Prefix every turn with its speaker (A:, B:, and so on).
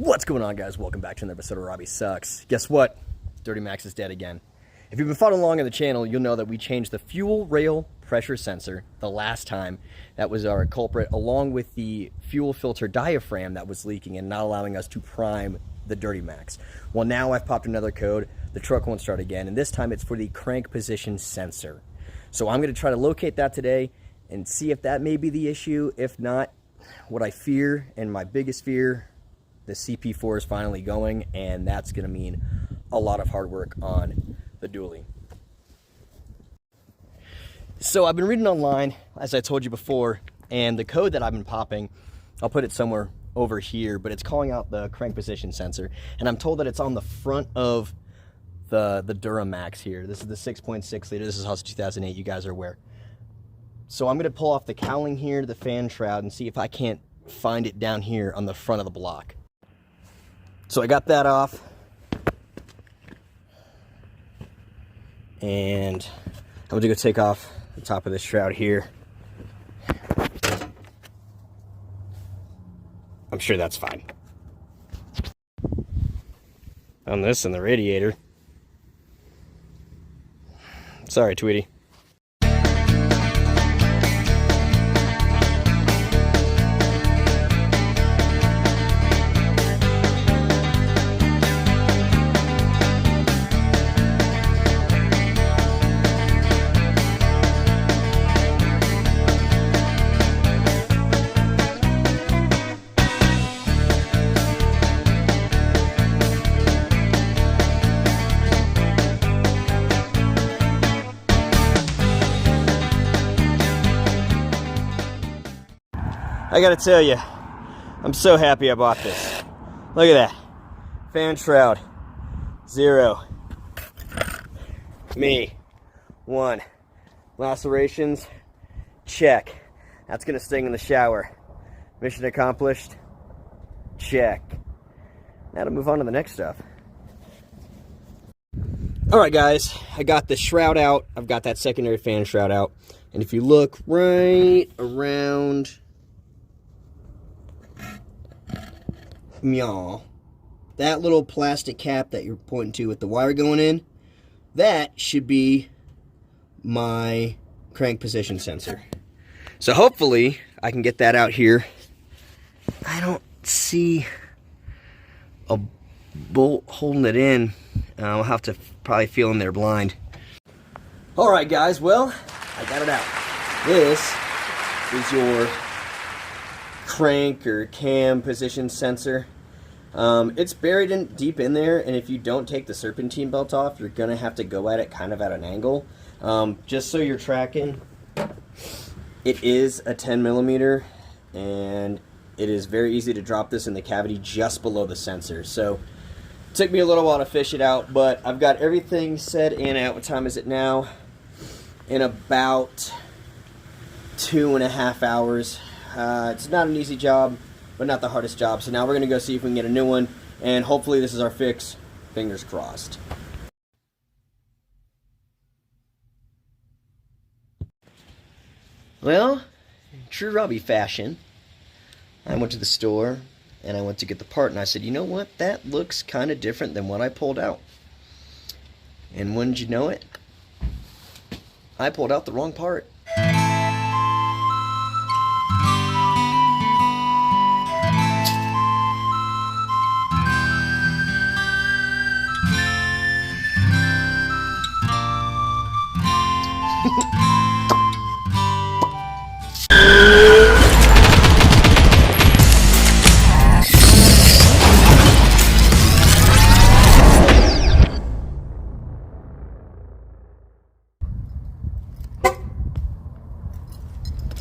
A: What's going on, guys? Welcome back to another episode of Robbie Sucks. Guess what? Duramax is dead again. If you've been following along on the channel, you'll know that we changed the fuel rail pressure sensor the last time. That was our culprit, along with the fuel filter diaphragm that was leaking and not allowing us to prime the Duramax. Well, now I've popped another code. The truck won't start again, and this time it's for the crank position sensor. So I'm going to try to locate that today and see if that may be the issue. If not, what I fear, and my biggest fear, the CP4 is finally going, and that's going to mean a lot of hard work on the dually. So I've been reading online, as I told you before, and the code that I've been popping, I'll put it somewhere over here, but it's calling out the crank position sensor, and I'm told that it's on the front of the Duramax here. This is the 6.6 liter. This is House 2008. You guys are aware. So I'm going to pull off the cowling here, the fan shroud, and see if I can't find it down here on the front of the block. So I got that off, and I'm going to go take off the top of this shroud here. I'm sure that's fine. On this and the radiator. Sorry, Tweety. I gotta tell you, I'm so happy I bought this. Look at that. Fan shroud, 0. Me, 1. Lacerations, check. That's gonna sting in the shower. Mission accomplished, check. Now to move on to the next stuff. Alright guys, I got the shroud out. I've got that secondary fan shroud out. And if you look right around that little plastic cap that you're pointing to with the wire going in, that should be my crank position sensor. So hopefully I can get that out here. I don't see a bolt holding it in. I'll have to probably feel in there blind. Alright guys, well, I got it out. This is your crank or cam position sensor. It's buried deep in there, and if you don't take the serpentine belt off, you're gonna have to go at it kind of at an angle. Just so you're tracking, it is a 10 millimeter, and it is very easy to drop this in the cavity just below the sensor. So it took me a little while to fish it out, but I've got everything set in at, what time is it now? In about 2.5 hours. It's not an easy job, but not the hardest job. So now we're going to go see if we can get a new one, and hopefully this is our fix. Fingers crossed. Well, in true Robbie fashion, I went to the store and I went to get the part, and I said, you know what, that looks kind of different than what I pulled out. And wouldn't you know it, I pulled out the wrong part.